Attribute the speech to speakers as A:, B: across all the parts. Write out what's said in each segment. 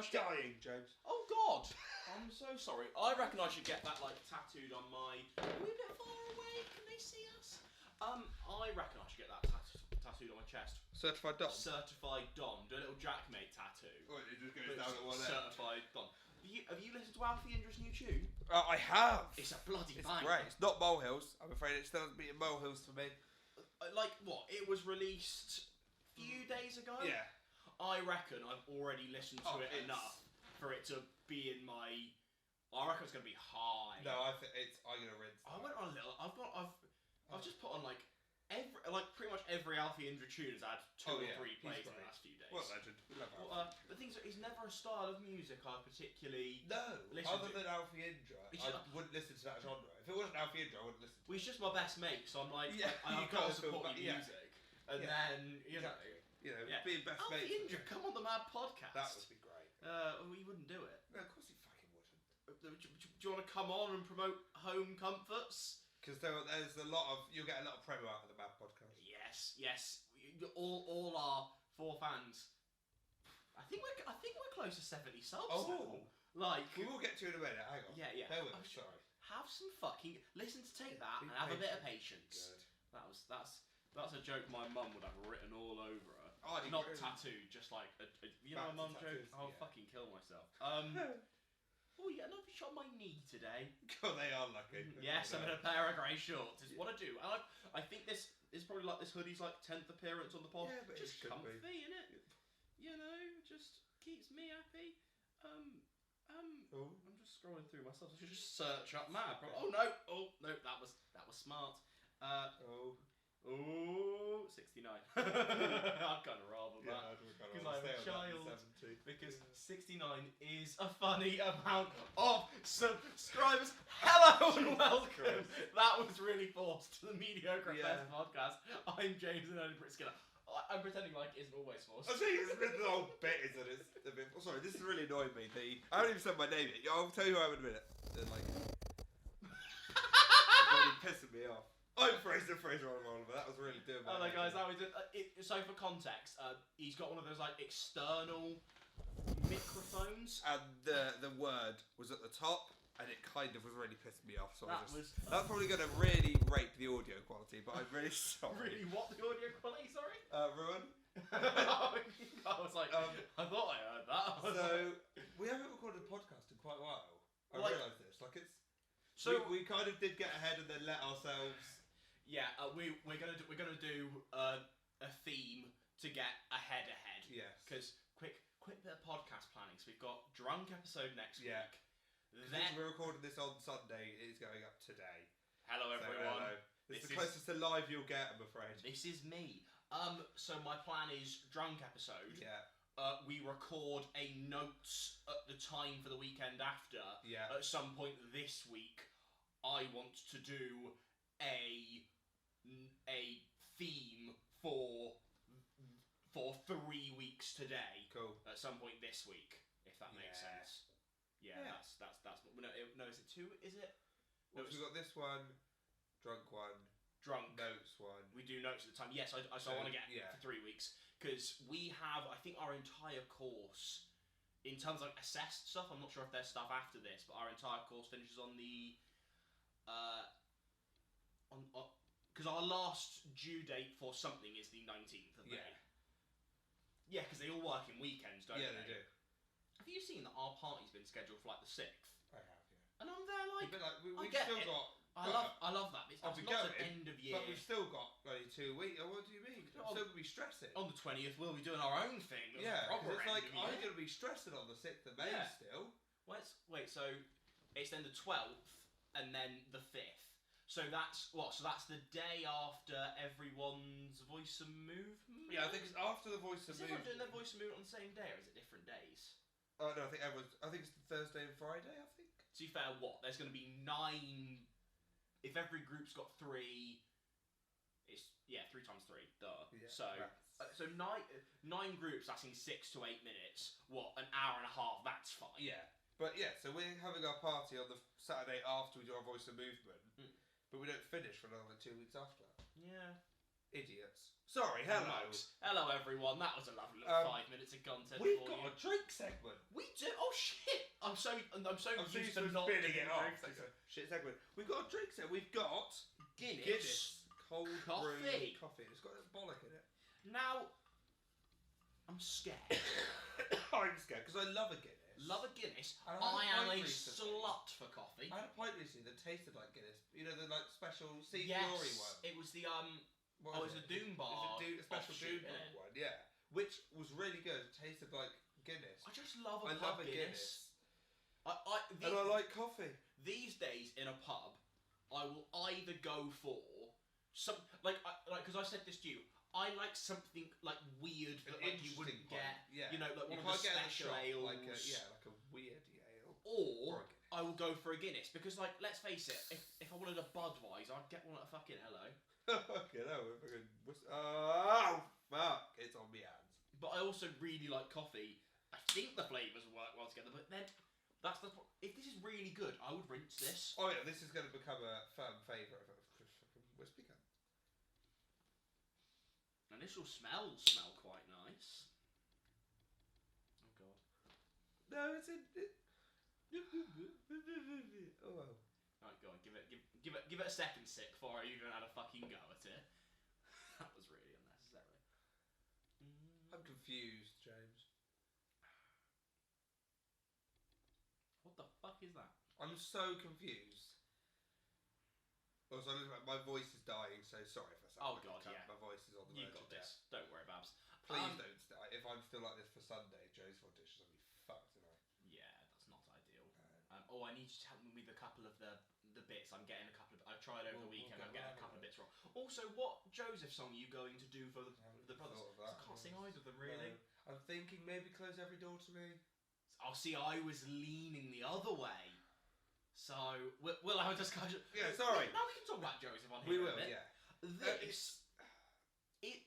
A: I should
B: dying, James.
A: Oh God, I'm so sorry. I reckon I should get that like tattooed on my. Are we a bit far away? Can they see us? I reckon I should get that tattooed on my chest.
B: Certified Don.
A: Certified Don. Do a little Jackmate tattoo.
B: Oh, it just goes down at one end.
A: Certified Don. Have you listened to Alfie Indra's new tune?
B: I have.
A: It's a bloody
B: It's
A: bang.
B: great. It's not Molehills. I'm afraid it still hasn't beaten Molehills for me.
A: Like what? It was released a few days ago.
B: Yeah.
A: I reckon I've already listened to it enough for it to be in my. I reckon it's gonna be high.
B: No, I think it's. I'm gonna rinse.
A: I went on a little. I've just put on like pretty much every Alfie Indra tune has had 2 or 3 plays in the last few days.
B: What a legend. We love Alfie.
A: Well, the thing is, he's never a style of music I particularly.
B: No.
A: Listen
B: Other
A: to.
B: than Alfie Indra, I wouldn't listen to that genre. If it wasn't Alfie Indra, I wouldn't listen.
A: Well, he's just my best mate, so I'm like,
B: Yeah,
A: I've got to support your music, and then
B: being best mates.
A: Alfie Indra, come on the Mad Podcast.
B: That would be great.
A: Well, he wouldn't do it.
B: No, of course he fucking wouldn't.
A: Do you want to come on and promote Home Comforts?
B: Because there's a lot of you'll get a lot of promo out of the Mad Podcast.
A: Yes. All our 4 fans. I think we're close to 70 subs now. Like
B: we will get to it in a minute. Hang on.
A: Yeah.
B: Bear with me, sorry.
A: Have some fucking listen to Take That and have a bit of patience.
B: Good.
A: That's a joke my mum would have written all over her.
B: Oh,
A: not tattooed, just like you know my mum joke. I'll fucking kill myself. Oh yeah, and I've shot my knee today.
B: God, they are lucky.
A: Yes, I'm in a pair of grey shorts. Is what I do. I think this is probably like this hoodie's like 10th appearance on the pod.
B: Yeah, but
A: just
B: it
A: comfy, innit? You know, just keeps me happy. I'm just scrolling through myself. I should just search up Mad. Oh no, that was smart. 69. I'd kind of rather that because I'm a child. Because 69 is a funny amount of subscribers. Hello and welcome. That was really forced to the Mediocre Best Podcast. I'm James and Edinburgh Skinner. I'm pretending like it isn't always forced.
B: I think the whole bit is that it's a bit. Oh, sorry, this has really annoyed me. I haven't even said my name yet. I'll tell you who I am in a minute. They're like, really pissing me off. I'm Fraser on Oliver. That was really doing.
A: Hello guys, that was it. So for context, he's got one of those like external microphones,
B: and the word was at the top, and it kind of was really pissing me off. So that's probably going to really rape the audio quality. But I'm really sorry.
A: Really, what the audio quality? Sorry.
B: Ruin.
A: I was like, I thought I heard that.
B: So we haven't recorded a podcast in quite a while. I realised this. Like it's. So we kind of did get ahead and then let ourselves.
A: Yeah, we're gonna do a theme to get ahead.
B: Yes.
A: Because quick bit of podcast planning. So we've got drunk episode next week.
B: Then we're recording this on Sunday. It is going up today.
A: Hello everyone.
B: Hello. This is the closest to live you'll get, I'm afraid.
A: This is me. So my plan is drunk episode.
B: Yeah.
A: We record a notes at the time for the weekend after.
B: Yeah.
A: At some point this week, I want to do a theme for 3 weeks today.
B: Cool.
A: At some point this week, if that makes sense. Yeah. That's no. Is it 2? Is it?
B: Well, we've got this one, drunk one, notes one.
A: We do notes at the time. Yes, I want to get for 3 weeks because we have. I think our entire course, in terms of like assessed stuff. I'm not sure if there's stuff after this, but our entire course finishes on the because our last due date for something is the 19th of May. Yeah, because they all work in weekends, don't they?
B: Yeah, they do.
A: Have you seen that our party's been scheduled for like the 6th?
B: I have, yeah.
A: And I'm there like,
B: we've still got.
A: I love that. It's not an end of year.
B: But we've still got bloody 2 weeks. What do you mean? I'm still gonna be stressing.
A: On the 20th, we'll be doing our own thing.
B: Yeah, it's like I'm gonna be stressing on the 6th of May still.
A: Well, so it's then the 12th and then the 5th. So that's what? So that's the day after everyone's Voice of Movement?
B: Yeah, I think it's after the Voice of Movement.
A: Is everyone doing their Voice of Movement on the same day, or is it different days?
B: Oh no, I think it's Thursday and Friday, I think.
A: To be fair, there's going to be 9... If every group's got 3... It's... Yeah, 3 times 3, duh. Yeah, so 9 groups lasting 6 to 8 minutes. An hour and a half, that's fine.
B: Yeah. But yeah, so we're having our party on the Saturday after we do our Voice of Movement. But we don't finish for another 2 weeks after. Yeah. Idiots. Sorry, hello.
A: Hello everyone, that was a lovely little 5 minutes of content
B: We've got a drink segment.
A: We so used to not
B: spinning
A: doing
B: it off.
A: drinks.
B: Shit segment. We've got a drink set. We've got
A: Guinness.
B: Cold
A: Coffee.
B: brew coffee. It's got a bollock in it.
A: Now, I'm scared.
B: I'm scared because I love a Guinness.
A: Love a Guinness.
B: I
A: am a
B: recently.
A: slut for coffee.
B: I had a pint recently that tasted like Guinness. You know the like special Sea
A: Yes,
B: Fury one.
A: it was the
B: What
A: it was a Doom Bar.
B: It was a special
A: offshoot,
B: Doom Bar
A: innit?
B: one, yeah. Which was really good. It tasted like Guinness.
A: I just love a
B: I
A: pub
B: love a Guinness.
A: And
B: I like coffee.
A: These days in a pub, I will either go for some because I said this to you. I like something like weird that like you wouldn't get.
B: Yeah.
A: You know, like
B: You
A: one of the
B: can't get
A: special
B: a shot,
A: ales.
B: like a weird ale.
A: Or I will go for a Guinness because, like, let's face it, if I wanted a Budweiser, I'd get one at a fucking Hello.
B: Okay, no, oh fuck! It's on me hands.
A: But I also really like coffee. I think the flavours work well together, but then that's the. If this is really good, I would rinse this.
B: Oh yeah, this is going to become a firm favourite of whiskey can.
A: Initial smell quite nice. Oh god.
B: No, it's in. Oh well.
A: Right, go on, give it a second sip before I even had a fucking go at it. That was really unnecessary.
B: I'm confused, James.
A: What the fuck is that?
B: I'm so confused. Also, my voice is dying, so sorry if I sound like
A: God,
B: a cunt.
A: yeah.
B: My voice is on the
A: You
B: verge
A: got
B: of death.
A: this. Don't worry, Babs.
B: Please don't. If I'm still like this for Sunday, Joe's auditions, I'll be fucked tonight.
A: Yeah, that's not ideal. I need you to help me with a couple of the bits. I'm getting a couple of. I tried over the weekend. I'm getting a couple of bits wrong. Also, what Joseph song are you going to do for the brothers? I can't sing either of them really.
B: No. I'm thinking maybe Close Every Door to Me.
A: Oh, see, I was leaning the other way. So we'll have a discussion.
B: Yeah, sorry.
A: Now we can talk about Joseph on
B: We
A: here.
B: will,
A: a bit.
B: yeah.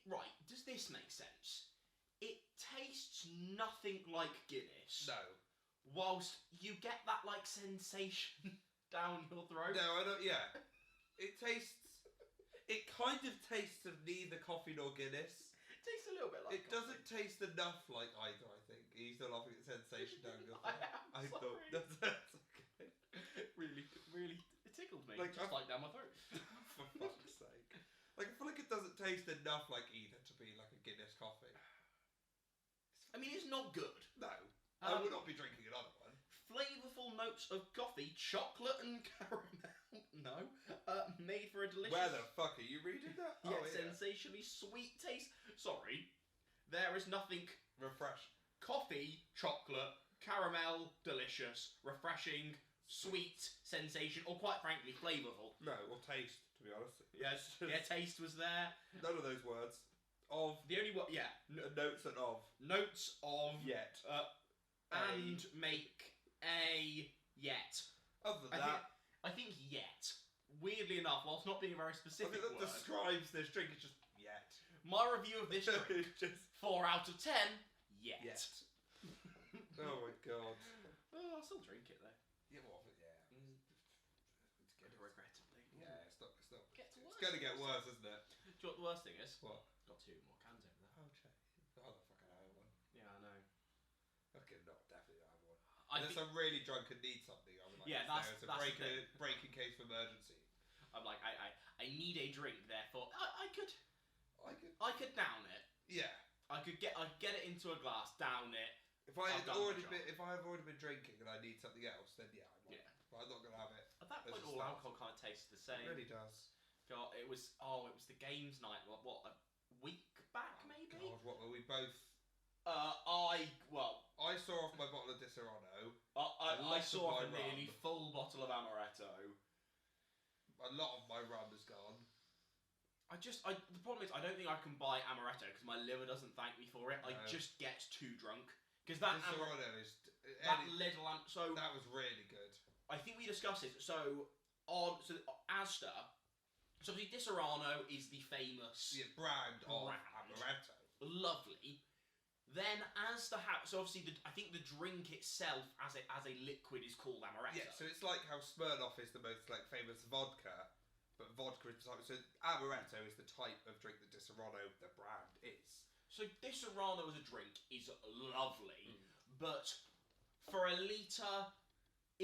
A: Right. Does this make sense? It tastes nothing like Guinness.
B: No.
A: Whilst you get that like sensation down your throat.
B: No, I don't. Yeah. It tastes. It kind of tastes of neither coffee nor Guinness.
A: It tastes a little bit like.
B: It doesn't taste enough like either. I think. Are you still laughing at the sensation down your throat?
A: I
B: thought that's okay.
A: Really, it tickled me.
B: Like,
A: just like down my throat.
B: For fuck's sake. Like, I feel like it doesn't taste enough like either to be like a Guinness coffee.
A: I mean, it's not good.
B: No. I would not be drinking another one.
A: Flavourful notes of coffee, chocolate and caramel. No. Made for a delicious...
B: Where the fuck are you reading that?
A: Yet sensationally sweet taste. Sorry. There is nothing...
B: Refresh.
A: Coffee, chocolate, caramel, delicious, refreshing, sweet, sensation, or quite frankly, flavourful.
B: No, or taste, to be honest.
A: Yes. Yeah, taste was there.
B: None of those words. Of.
A: The only one... Yeah.
B: Notes and of.
A: Notes of...
B: Yet.
A: And make a yet.
B: Other than that...
A: I think yet. Weirdly enough, whilst not being a very specific
B: I think that
A: word,
B: describes this drink, it's just yet.
A: My review of this drink,
B: just
A: 4 out of 10, yet.
B: Oh my god.
A: Well, I'll still drink it though.
B: Yeah, well, yeah.
A: It's getting regrettably.
B: Yeah, it's not.
A: Gets worse.
B: It's going to get worse, isn't it?
A: Do you know what the worst thing is?
B: What?
A: Got 2 more cans over there.
B: Oh, check. Oh, the fucking have one.
A: Yeah, I know.
B: Okay, not definitely have one.
A: I
B: Unless I'm really drunk and need something, I would like
A: Yeah,
B: to
A: that's
B: say it's a break in case of emergency.
A: I'm like, I need a drink, therefore I could down it.
B: Yeah.
A: I'd get it into a glass, down it.
B: If I have already been drinking and I need something else, then yeah, I might.
A: Yeah.
B: But I'm not gonna have it.
A: At that point, all alcohol kind of tastes the same.
B: It really does.
A: God, it was the games night. What a week back maybe?
B: God, what were we both?
A: I
B: saw off my bottle of Disaronno.
A: I saw a
B: my
A: nearly
B: rum.
A: full bottle of amaretto.
B: A lot of my rum is gone.
A: The problem is I don't think I can buy amaretto because my liver doesn't thank me for it.
B: No.
A: I just get too drunk because that
B: Disaronno is
A: little so
B: that was really good.
A: I think we discussed it. So Asda. So obviously Disaronno is the famous
B: brand of amaretto.
A: Lovely. Then so obviously I think the drink itself as a liquid is called amaretto.
B: Yeah, so it's like how Smirnoff is the most like famous vodka, but vodka is the type. So amaretto is the type of drink that Disaronno, the brand, is.
A: So Disaronno as a drink is lovely, but for a litre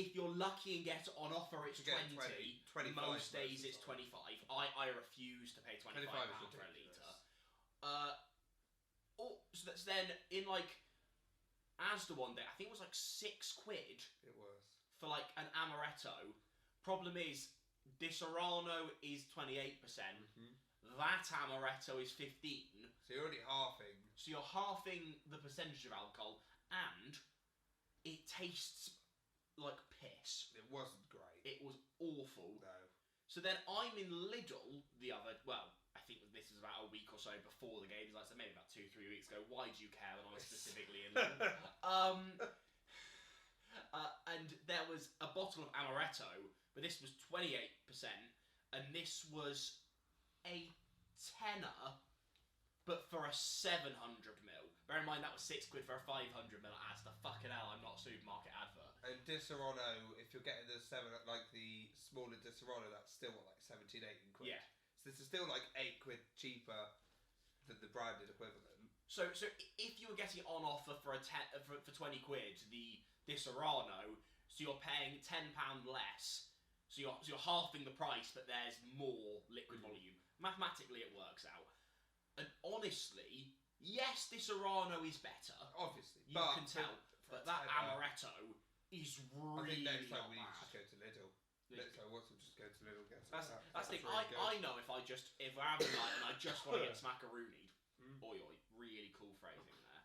A: if you're lucky and get it on offer, it's 20.
B: 25
A: Most days it's 25. I refuse to pay £25 for a litre. So that's then in like Asda one day. I think it was like £6.
B: It was
A: for like an amaretto. Problem is, Disaronno is 28%. That amaretto is 15.
B: So you're only halving.
A: So you're halving the percentage of alcohol, and it tastes like piss.
B: It wasn't great.
A: It was awful.
B: No.
A: So then I'm in Lidl I think this was about a week or so before the game. Like, so maybe about 2-3 weeks ago. Why do you care when I was specifically in Lidl? And there was a bottle of amaretto, but this was 28%, and this was a tenner, but for a 700ml. Bear in mind that was £6 for a 500ml at Asda. Fucking hell, I'm not a supermarket advert.
B: And Disaronno, if you're getting the the smaller Disaronno, that's still what, like 17, 18 quid.
A: Yeah.
B: So this is still like £8 cheaper than the branded equivalent.
A: So if you were getting it on offer for for 20 quid, the Disaronno, so you're paying £10 less. So you're halving the price, but there's more liquid volume. Mathematically, it works out. And honestly, yes, Disaronno is better.
B: Obviously,
A: you can tell. But that amaretto is really
B: I think next time we
A: bad.
B: just go to Lidl. Next time we'll just go to Lidl.
A: That's the thing.
B: Really
A: I know if we're having a night and I just want to get smackaroonied, oi, really cool phrasing there.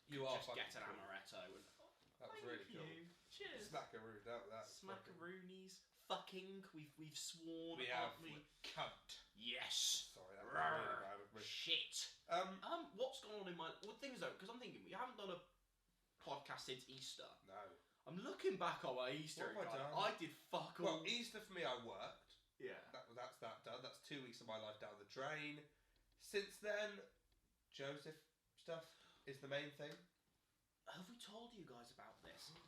A: You just get an amaretto. And,
B: that was really cool.
A: Cheers.
B: Smackaroon. That's
A: Smackaroonies. Fucking. We've sworn.
B: We have.
A: We?
B: Cunt.
A: Yes.
B: Sorry, that was really bad of me.
A: Shit. What's going on in my? Well, things though, because I'm thinking we haven't done a podcast since Easter.
B: No.
A: I'm looking back on my Easter.
B: What have I done?
A: I did fuck all.
B: Well, Easter for me, I worked.
A: Yeah.
B: That's that done. That's 2 weeks of my life down the drain. Since then, Joseph stuff is the main thing.
A: Have we told you guys about this?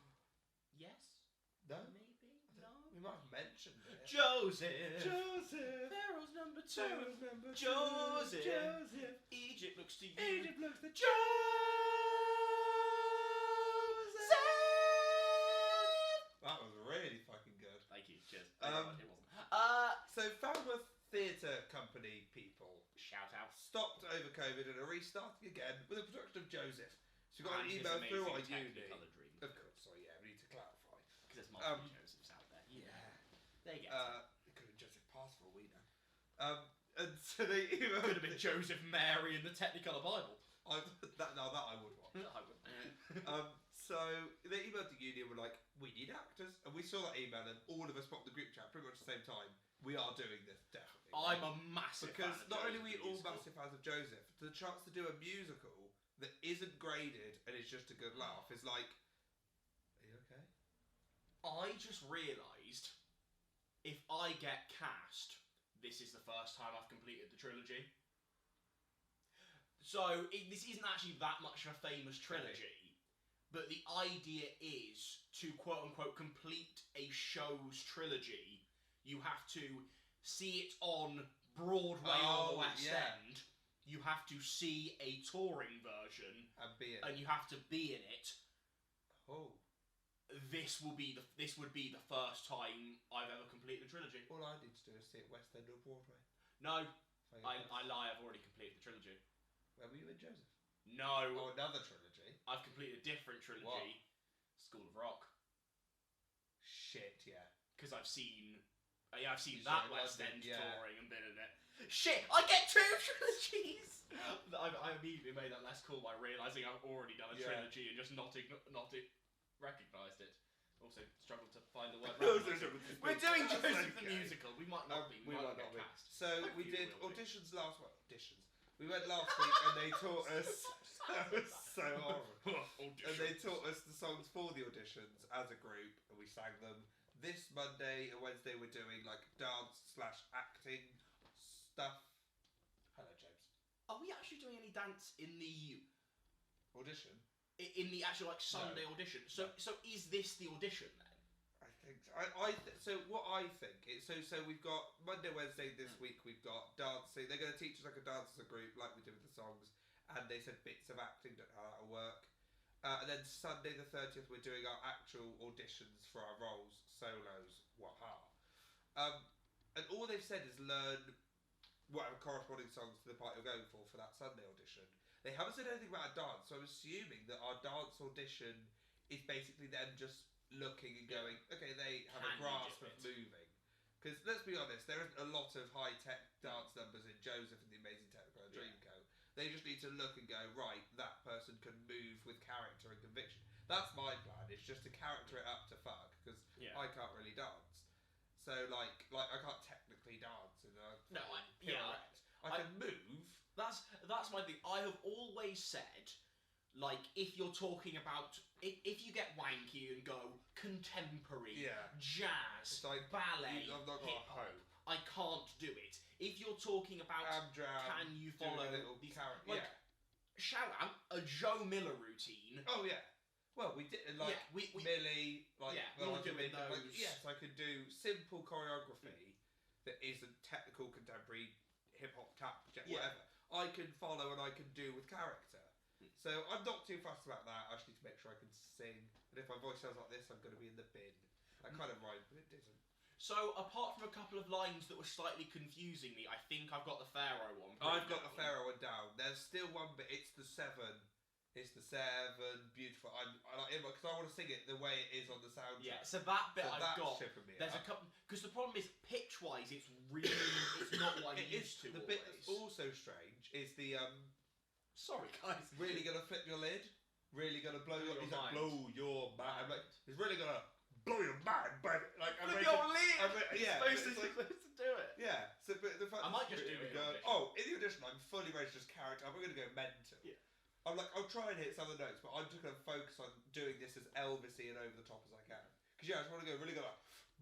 A: Yes?
B: No?
A: Maybe? No?
B: We might have mentioned it.
A: Joseph!
B: Pharaoh's
A: number 2!
B: Joseph!
A: Egypt looks to you!
B: Egypt looks to
A: Joseph!
B: That was really fucking good.
A: Thank you, cheers.
B: It
A: wasn't.
B: So Falmouth Theatre Company people
A: shout out.
B: Stopped over COVID and are restarting again with a production of Joseph. So we got an email through our uni. Of course, so yeah, we need to clarify.
A: Because there's multiple Josephs out there. Yeah. There you go.
B: It could have been Joseph Parsifal, we know. And so they emailed.
A: Could have been Joseph, Mary, and the Technicolor Bible.
B: That I would watch.
A: I would.
B: So they emailed the uni and were like, we need actors. And we saw that email and all of us popped the group chat pretty much at the same time. We are doing this, definitely.
A: I'm a massive
B: because
A: fan of
B: not only
A: Joseph
B: are we all massive fans of Joseph, the chance to do a musical that isn't graded and is just a good laugh is like, are you okay?
A: I just realised if I get cast, this is the first time I've completed the trilogy. So this isn't actually that much of a famous trilogy. But the idea is to quote-unquote complete a show's trilogy. You have to see it on Broadway or the West End. You have to see a touring version. And you have to be in it.
B: Oh.
A: This would be the first time I've ever completed the trilogy.
B: All I need to do is see it West End or Broadway.
A: No. I lie, I've already completed the trilogy.
B: Where were you in Joseph?
A: No.
B: Oh, another trilogy.
A: I've completed a different trilogy. What? School of Rock.
B: Shit, yeah.
A: Because I've seen that West End
B: yeah.
A: touring and been in it. Shit, I get 2 trilogies! I immediately made that less cool by realising I've already done a trilogy and just not recognised it. Also struggled to find the word. We're doing Joseph the musical. We might not be. We might not get cast.
B: So we did auditions last week. Auditions. We went last week and they taught us. That was so horrible. And they taught us the songs for the auditions as a group, and we sang them. This Monday and Wednesday we're doing like dance/acting stuff. Hello, James.
A: Are we actually doing any dance in the
B: audition?
A: In the actual like Sunday audition? So is this the audition then?
B: I think so. What I think is so we've got Monday, Wednesday this week. We've got dancing. They're going to teach us like a dance as a group, like we did with the songs. And they said bits of acting, don't know how that'll work. And then Sunday the 30th, we're doing our actual auditions for our roles, solos, waha. And all they've said is learn whatever corresponding songs to the part you're going for that Sunday audition. They haven't said anything about a dance, so I'm assuming that our dance audition is basically them just looking and going, okay, they have a grasp of moving. Because let's be honest, there isn't a lot of high-tech dance numbers in Joseph and the Amazing Technicolor Dreamcoat. They just need to look and go, right, that person can move with character and conviction. That's my plan, it's just to character it up to fuck, because I can't really dance. So, like I can't technically dance in a pirouette. I can move.
A: That's my thing. I have always said, like, if you're talking about, if you get wanky and go contemporary, jazz,
B: like,
A: ballet,
B: I'm not
A: hip hop, I can't do it. If you're talking about, can you follow these characters? Like, shout out a Joe Miller routine.
B: Oh yeah. Well, we did Millie,
A: we were doing those.
B: Like, yes, I could do simple choreography that isn't technical contemporary hip hop tap whatever. I can follow and I can do with character. So I'm not too fussed about that. I just need to make sure I can sing. And if my voice sounds like this, I'm going to be in the bin. That kind of rhymed, but it didn't.
A: So apart from a couple of lines that were slightly confusing me, I think I've got the Pharaoh one.
B: I've got the Pharaoh one down. There's still one bit. It's the 7. It's the 7, beautiful. Because I want to sing it the way it is on the soundtrack.
A: Yeah, so that bit I've got.
B: There's
A: a couple, because the problem is pitch-wise, it's really, it's not what I'm used to.
B: The bit that's also strange is the
A: Sorry, guys.
B: Really gonna flip your lid. Really gonna blow your mind. Like, blow your mind. I'm like, he's really gonna blow your mind, but like,
A: flip your lid.
B: Yeah,
A: supposed to do it.
B: Yeah. So, but the fact
A: I might just do it.
B: In the audition, I'm fully ready to just character. I'm gonna go mental.
A: Yeah.
B: I'm like, I'll try and hit some of the notes, but I'm just going to focus on doing this as Elvis-y and over the top as I can. Because I just want to go really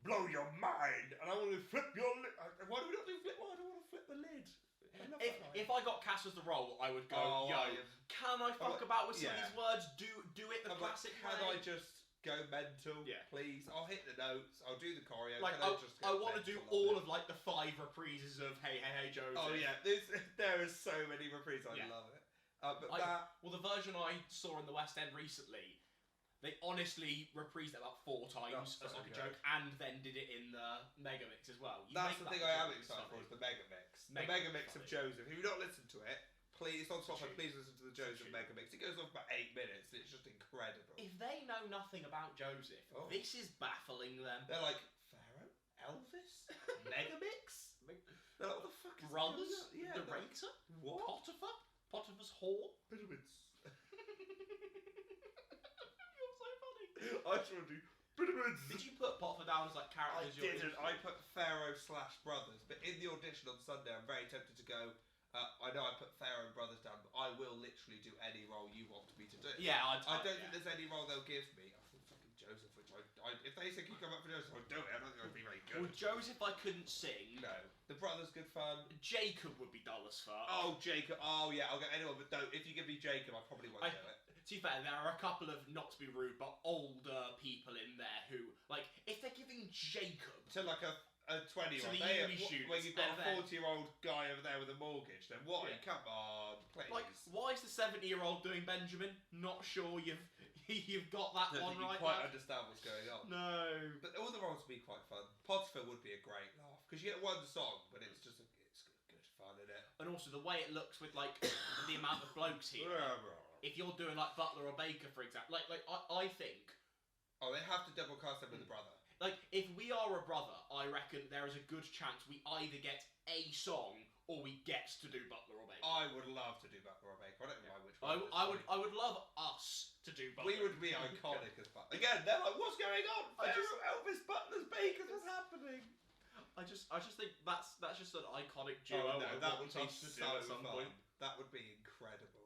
B: blow your mind, and I want to flip your lid. Why do we not do flip? Why do I want to flip the lid?
A: If I got cast as the role, I would go, can I fuck about with some of these words? Do it the classic way.
B: Can I just go mental, please? I'll hit the notes, I'll do the choreo.
A: Like, I want to do all of, like, the 5 reprises of Hey, Hey, Hey, Joseph.
B: Oh, yeah, there is so many reprises, I love it.
A: Well, the version I saw in the West End recently, they honestly reprised it about 4 times as like a joke, and then did it in the Mega Mix as well.
B: That's the thing I am excited for, is the Mega Mix. The Mega Mix of Joseph. If you've not listened to it, please, it's on Spotify, please listen to the Joseph Mega Mix. It goes on for about 8 minutes, and it's just incredible.
A: If they know nothing about Joseph, this is baffling them.
B: They're like, Pharaoh? Elvis? Mega Mix? They're like, what the fuck is
A: Brothers?
B: The
A: Narrator?
B: What?
A: Potiphar? Potiphar's whore?
B: Pyramids.
A: You're so funny.
B: I just want to do pyramids.
A: Did you put Potiphar down as like characters?
B: I didn't. I put Pharaoh/Brothers, but in the audition on Sunday, I'm very tempted to go. I know I put Pharaoh and Brothers down, but I will literally do any role you want me to do.
A: Yeah,
B: I don't think there's any role they'll give me. I think fucking Joseph, which if they say you come up for Joseph, I'll do it. I don't think I'd be very good.
A: Well, Joseph, I couldn't sing.
B: No. The Brothers, good fun.
A: Jacob would be dull as fuck.
B: Oh, Jacob. Oh, yeah, I'll get anyone, but don't. If you give me Jacob, I probably won't do it.
A: To be fair, there are a couple of, not to be rude, but older people in there who, like, if they're giving Jacob
B: to like a 20-year-old, when you've got a 40-year-old guy over there with a mortgage, then why? Yeah. Come on, please.
A: Like, why is the 70-year-old doing Benjamin? Not sure you've got that one right.
B: Quite understand what's going on.
A: No,
B: but all the roles would be quite fun. Potiphar would be a great laugh because you get one song, but it's just it's good fun, isn't it?
A: And also the way it looks with like the amount of blokes here. If you're doing like Butler or Baker, for example, like I think.
B: Oh, they have to double cast them with the brother.
A: Like, if we are a brother, I reckon there is a good chance we either get a song or we get to do Butler or Baker.
B: I would love to do Butler or Baker. I don't know which one.
A: I would love us to do Butler.
B: We would be iconic as Butler. Again, they're like, what's going on? Elvis, Butler's, Baker's, what's happening?
A: I just think that's just an iconic duo.
B: Oh, no, that would be
A: so at some point.
B: That would be incredible.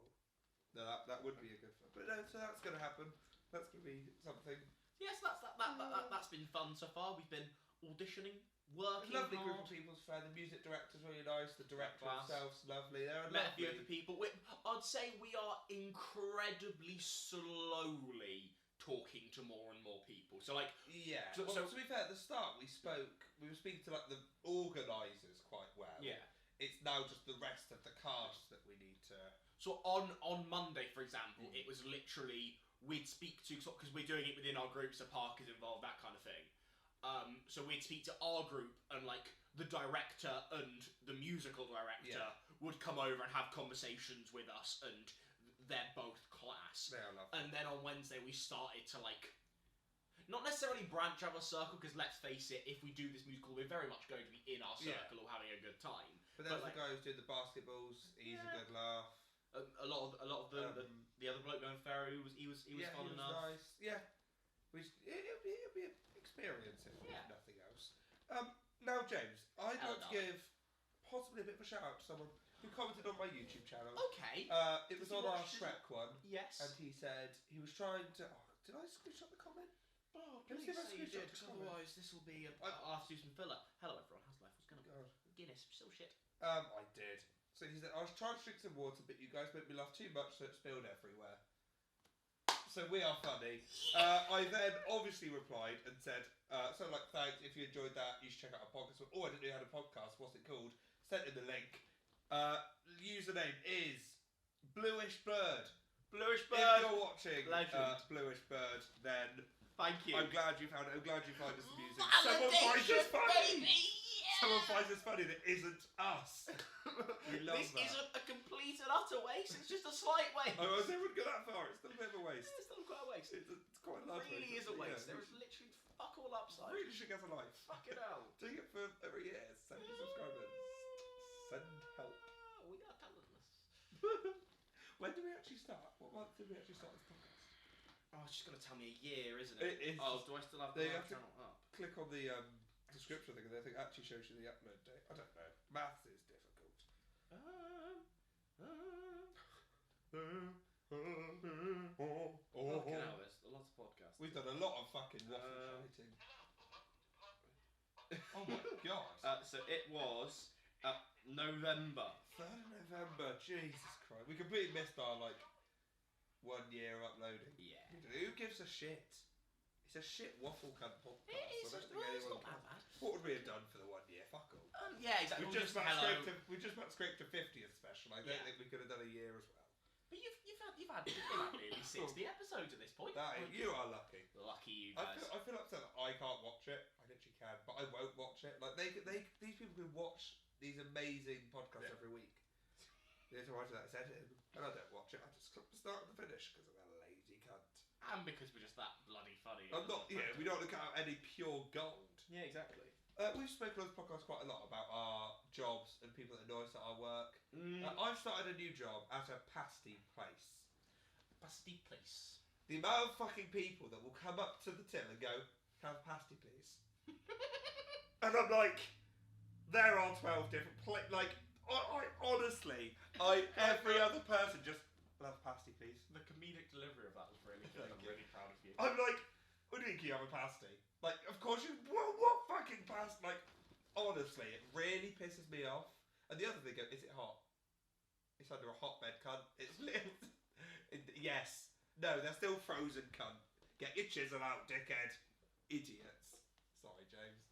B: No, that would be a good fun. But no, so that's going to happen. That's going to be something.
A: Yes, that's been fun so far. We've been auditioning, working hard.
B: Lovely group of people's fair. The music director's really nice. The director himself's lovely. They're
A: met a few of the people. I'd say we are incredibly slowly talking to more and more people. So like,
B: yeah. So to be fair, at the start we were speaking to like the organisers quite well.
A: Yeah.
B: It's now just the rest of the cast that we need to.
A: So on Monday, for example, it was literally we'd speak to, because we're doing it within our group, so Park is involved, that kind of thing. So we'd speak to our group, and like the director and the musical director would come over and have conversations with us, and they're both class.
B: They are lovely.
A: And then on Wednesday we started to like, not necessarily branch out of a circle, because let's face it, if we do this musical, we're very much going to be in our circle or having a good time.
B: But there's the guy who's doing the basketballs. He's a good laugh.
A: A lot of the other bloke going Pharaoh, he was fun enough.
B: Nice. Yeah. It'll be an experience if nothing else. Now, James, I'd like to give possibly a bit of a shout out to someone who commented on my YouTube channel.
A: Okay.
B: It was on our Shrek one.
A: Yes.
B: And he said he was trying to. Oh, did I screenshot the comment?
A: Oh, please say you did, because otherwise this will be. I'll have to do some filler. Hello everyone, how's life? What's going on? Guinness, still shit.
B: I did. So he said, I was trying to drink some water, but you guys made me laugh too much, so it spilled everywhere. So we are funny. I then obviously replied and said, thanks, if you enjoyed that, you should check out our podcast. Oh, I didn't know you had a podcast, what's it called? Sent in the link. Username is Bluish Bird.
A: Bluish Bird!
B: If you're watching Bluish Bird, then
A: thank you.
B: I'm glad you found it. I'm glad you find us amusing. Someone finds us funny that isn't us. We love
A: this
B: that.
A: This isn't a complete and utter waste, it's just a slight waste.
B: I wouldn't go that far, it's still a bit of a waste.
A: It's still quite a waste.
B: It's quite a large waste.
A: It really is a waste. There is literally fuck all upside.
B: Really should get a life.
A: Fucking hell.
B: Doing it for every year, 70 subscribers. Send help.
A: We are talentless.
B: When did we actually start? What month did we actually start this podcast?
A: Oh, it's just going to tell me a year, isn't it?
B: It is.
A: Oh, do I still have the channel up?
B: Click on the description thing and I think it actually shows you the upload date. I don't know. Maths is difficult.
A: Fucking hell, there's lots of podcasts.
B: We've done a lot of fucking waffle shouting. Oh my god.
A: So it was November.
B: 3rd of November, Jesus Christ. We completely missed our 1 year uploading.
A: Yeah.
B: Who gives a shit? It's a shit waffle cunt podcast.
A: It's not that bad.
B: What would we have done for the 1 year? Fuck all.
A: Yeah, exactly.
B: We just about scraped a 50th special. I don't think we could have done a year as well.
A: But you've had nearly 60 episodes at this point.
B: You are lucky.
A: Lucky you guys.
B: I feel upset that I can't watch it. I literally can, but I won't watch it. These people can watch these amazing podcasts every week. They have to watch that, it's edited, and I don't watch it. I just click the start and the finish because I'm a lazy cunt.
A: And because we're just that bloody funny.
B: I'm not. Yeah, we don't look at any pure gold.
A: Yeah, exactly.
B: We've spoken on this podcast quite a lot about our jobs and people that annoy us at our work. I've started a new job at a pasty place.
A: Pasty place.
B: The amount of fucking people that will come up to the till and go, "Can I have a pasty, please?" And I'm like, there are 12 different honestly, every other person just, "I'll have a pasty, please."
A: The comedic delivery of that was really good. I'm really proud of you.
B: I'm like, "What do you think you have a pasty?" Of course you. What fucking pasty? Honestly, it really pisses me off. And the other thing is it hot? It's under a hotbed, cunt. It's lit. Yes. No, they're still frozen, cunt. Get your chisel out, dickhead. Idiots. Sorry, James.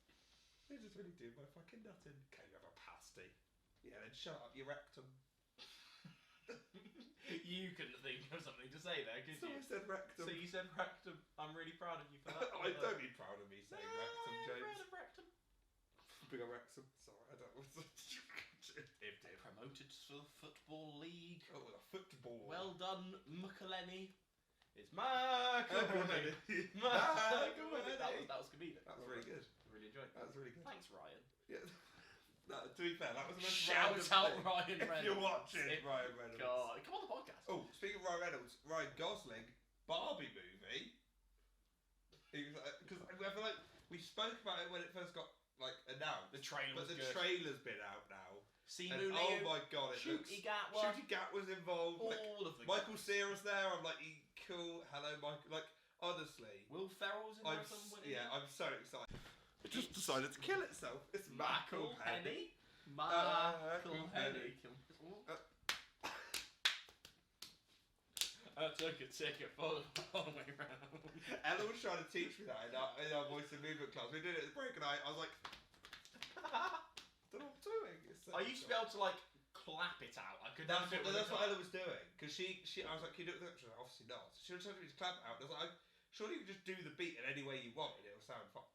B: They just really do my fucking nutting. Can you have a pasty? Yeah, then shut up, you rectum.
A: You couldn't think of something to say there, could you?
B: I said rectum.
A: So you said rectum. I'm really proud of you for that.
B: I don't be proud of me saying rectum, James.
A: Proud of rectum.
B: Big a rectum. Sorry, I don't want to.
A: Promoted to the Football League.
B: Oh, the football.
A: Well done, Mukaleni. It's Mukaleni. That was comedic.
B: That was really good.
A: Really enjoyed that.
B: That was really good.
A: Thanks, Ryan.
B: Yeah. No, to be fair, that was the most
A: Shout out Ryan
B: Reynolds. If you're watching
A: Ryan
B: Reynolds.
A: God, come on the podcast.
B: Oh, speaking of Ryan Reynolds, Ryan Gosling, Barbie movie. Because I feel like we spoke about it when it first got announced.
A: The trailer was
B: good.
A: But the
B: trailer's been out now.
A: Simu Liu.
B: Oh my god, it
A: Shooty
B: looks...
A: Gatwa.
B: Shooty Gat was involved.
A: All of the
B: Michael Cera's there. I'm like, cool. Hello, Michael. Honestly.
A: Will Ferrell's in there somewhere.
B: Yeah, I'm so excited. It just decided to kill itself. It's
A: Michael Penny. Michael Penny. I took a ticket for the whole way round.
B: Ella was trying to teach me that in our voice and movement class. We did it at the break and I was like, I don't know what I'm doing.
A: I used to be able to clap it out. I could.
B: That's what Ella was doing. Because I was like, can you do it with the... She was like, obviously not. So she was telling me to clap it out. And I was like, surely you can just do the beat in any way you want and it'll sound fine.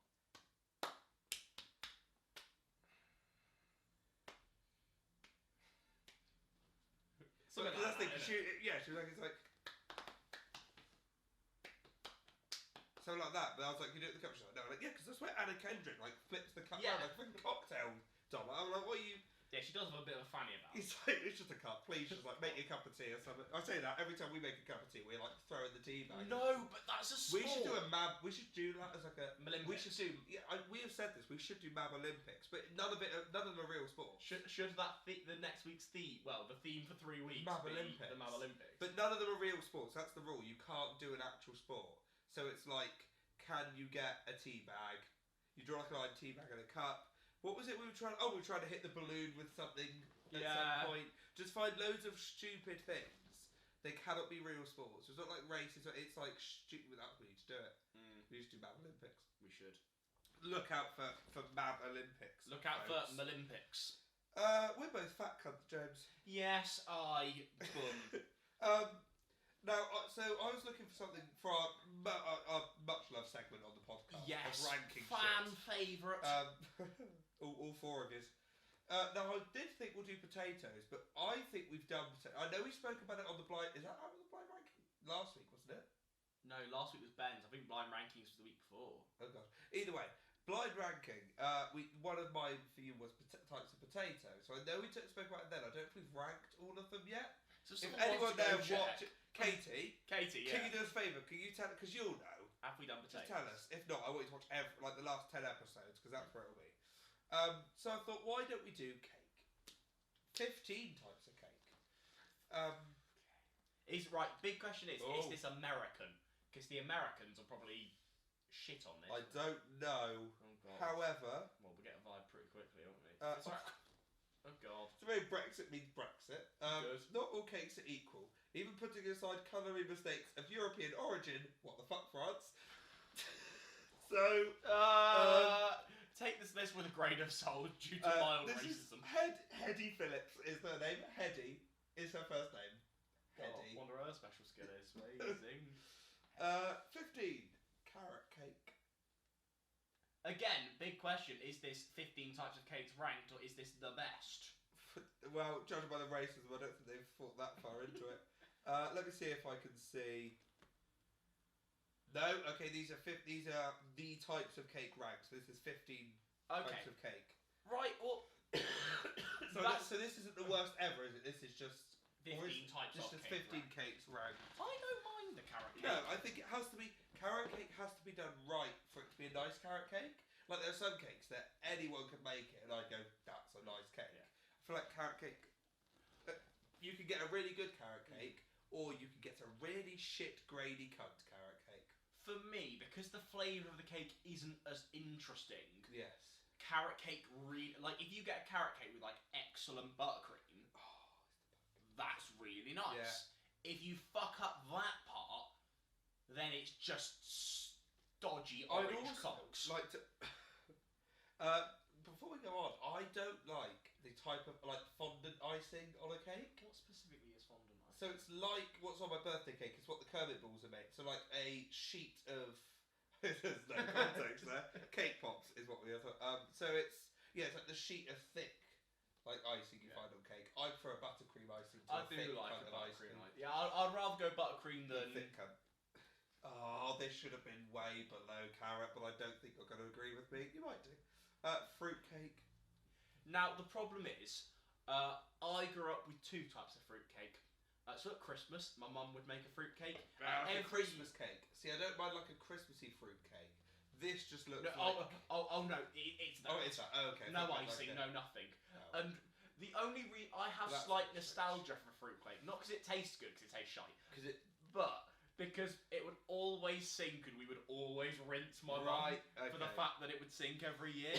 A: Something like that,
B: she was like, it's like... Something like that, but I was like, you do it with the cup? She's like, no. I'm like, yeah, because that's where Anna Kendrick, like, flips the cup around like a fucking cocktail dom. I'm like, what are you...
A: Yeah, she does have a bit of a fanny about it.
B: He's like, it's just a cup, please. She's like, make your cup of tea or something. I say that every time we make a cup of tea, we're like throwing the tea bag.
A: No, but that's a sport.
B: We should do we should do that as like a...
A: Olympics.
B: We should do... Yeah, we have said this, we should do Mab Olympics, but none of them are real sports.
A: Should that the next week's theme, well, the theme for 3 weeks
B: Mab
A: be
B: Olympics.
A: the Mab Olympics?
B: But none of them are real sports, that's the rule. You can't do an actual sport. So it's like, can you get a tea bag? You draw like a line tea bag and a cup. What was it we were trying... Oh, we were trying to hit the balloon with something at some point. Just find loads of stupid things. They cannot be real sports. It's not like races. It's like stupid. That's we need to do it. We need to do Mab Olympics.
A: We should.
B: Look out for Mab Olympics.
A: Look out for Olympics.
B: We're both fat cunts, James.
A: Yes, I bum.
B: Now, so I was looking for something for our much loved segment on the podcast.
A: Yes,
B: ranking
A: fan favourite.
B: All four of you. Now, I did think we'll do potatoes, but I think we've done potatoes. I know we spoke about it on the blind... Is that on the blind ranking? Last week, wasn't it?
A: No, last week was Ben's. I think blind rankings was the week before.
B: Oh, God. Either way, blind ranking. One of mine for you was types of potatoes. So I know we spoke about it then. I don't know if we've ranked all of them yet.
A: So
B: if anyone there watch... Katie,
A: yeah.
B: Can you do us a favour? Can you tell... Because you'll know.
A: Have we done potatoes?
B: Just tell us. If not, I want you to watch the last 10 episodes, because that's where it'll be. So I thought, why don't we do cake? 15 types of cake.
A: Big question is this American? Because the Americans will probably shit on this.
B: I don't know.
A: Oh, God.
B: However...
A: Well, we'll get a vibe pretty quickly, won't we?
B: Oh,
A: God.
B: So maybe Brexit means Brexit.
A: Good.
B: Not all cakes are equal. Even putting aside culinary mistakes of European origin, what the fuck, France? So...
A: take this list with a grain of salt due to mild racism.
B: Hetty Phillips is her name. Hetty is her first name. Hetty.
A: Wonder what her special skill is. Amazing.
B: 15. Carrot cake.
A: Again, big question. Is this 15 types of cakes ranked, or is this the best?
B: Well, judging by the racism, I don't think they've thought that far into it. Let me see if I can see... No, okay, these are the types of cake ranked. So this is 15 types of cake.
A: Right, well...
B: so this isn't the worst ever, is it? This is just...
A: 15 types of cake.
B: This is 15 cakes ranked.
A: I don't mind the carrot cake.
B: No, I think it has to be... Carrot cake has to be done right for it to be a nice carrot cake. Like, there are some cakes that anyone can make it, and I go, that's a nice cake. Yeah. I feel like carrot cake... you can get a really good carrot cake, or you can get a really shit, grainy cunt carrot cake.
A: For me, because the flavour of the cake isn't as interesting...
B: Yes.
A: Carrot cake really... Like, if you get a carrot cake with, like, excellent buttercream... that's really nice. Yeah. If you fuck up that part, then it's just stodgy orange cocks.
B: Like to... before we go on, I don't like the type of, like, fondant icing on a cake.
A: What specifically is fondant icing?
B: So it's like what's on my birthday cake. It's what the Kermit balls are made. So like a sheet of... There's no context there. Cake pops is what we are. So it's like the sheet of thick, like icing you find on cake. I prefer a buttercream icing to
A: I
B: a
A: do
B: thick
A: like
B: kind
A: a
B: of
A: buttercream
B: icing.
A: Yeah, I'd rather go buttercream than...
B: Thick cunt. Oh, this should have been way below carrot, but I don't think you're going to agree with me. You might do. Fruit cake.
A: Now, the problem is, I grew up with two types of fruit cake. So at Christmas, my mum would make a fruit cake.
B: Every Christmas cake. See, I don't mind like a Christmassy fruit cake. This just looks like...
A: no, it's that.
B: Oh, it's that. Oh, okay.
A: No icing, no nothing. Oh. And the only I have slight nostalgia for fruit cake. Not because it tastes good, because it tastes shite. But because it would always sink and we would always rinse my mum for the fact that it would sink every year.